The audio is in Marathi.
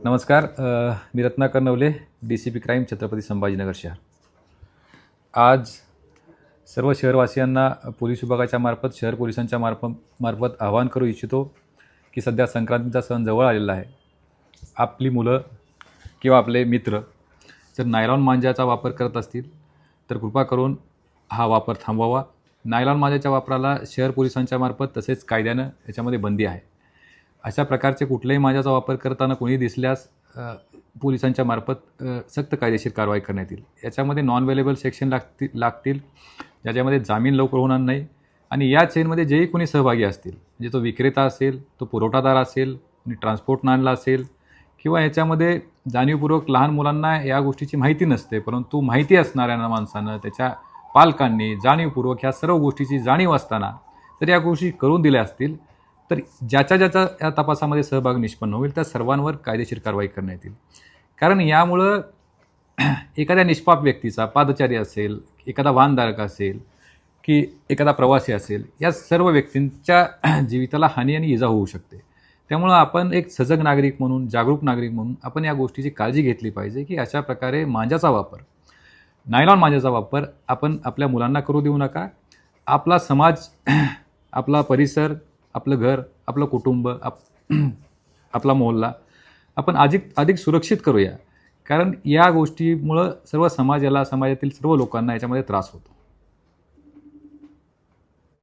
नमस्कार. मी रत्नाकर नवले, DCP क्राईम, छत्रपती संभाजीनगर शहर. आज सर्व शहरवासियांना पोलीस विभागाच्या मार्फत, शहर पोलिसांच्या मार्फत आवाहन करू इच्छितो की सध्या संक्रांतीचा सण जवळ आलेला आहे. आपली मुलं किंवा आपले मित्र जर नायलॉन मांजाचा वापर करत असतील तर कृपा करून हा वापर थांबवावा. नायलॉन मांजाच्या वापराला शहर पोलिसांच्या मार्फत तसेच कायद्यानं याच्यामध्ये बंदी आहे. अशा प्रकारचे कुठल्याही मांजाचा वापर करताना कोणी दिसल्यास पोलिसांच्या मार्फत सक्त कायदेशीर कारवाई करण्यात येईल. याच्यामध्ये नॉन अवेलेबल सेक्शन लागतील ज्याच्यामध्ये जामीन लवकर होणार नाही. आणि या चेनमध्ये जेही कोणी सहभागी असतील, म्हणजे तो विक्रेता असेल, तो पुरवठादार असेल, कोणी ट्रान्सपोर्ट आणला असेल, किंवा याच्यामध्ये जाणीवपूर्वक लहान मुलांना या गोष्टीची माहिती नसते, परंतु माहिती असणाऱ्या माणसानं, त्याच्या पालकांनी जाणीवपूर्वक ह्या सर्व गोष्टीची जाणीव असताना तर या गोष्टी करून दिल्या असतील तर ज्याच्या या तपासामध्ये सहभाग निष्पन्न होईल त्या सर्वांवर कायदेशीर कारवाई करण्यात येईल. कारण यामुळं एखाद्या निष्पाप व्यक्तीचा, पादचारी असेल, एखादा वाहनधारक असेल की एखादा प्रवासी असेल, या सर्व व्यक्तींच्या जीविताला हानी आणि इजा होऊ शकते. त्यामुळं आपण एक सजग नागरिक म्हणून, जागरूक नागरिक म्हणून आपण या गोष्टीची काळजी घेतली पाहिजे की अशा प्रकारे मांजाचा वापर, नायलॉन मांजाचा वापर आपण आपल्या मुलांना करू देऊ नका. आपला समाज, आपला परिसर, आपलं घर, आपलं कुटुंब, आपला मोहल्ला आपण अधिक सुरक्षित करूया. कारण या गोष्टीमुळं सर्व समाजाला, समाजातील सर्व लोकांना याच्यामध्ये त्रास होतो.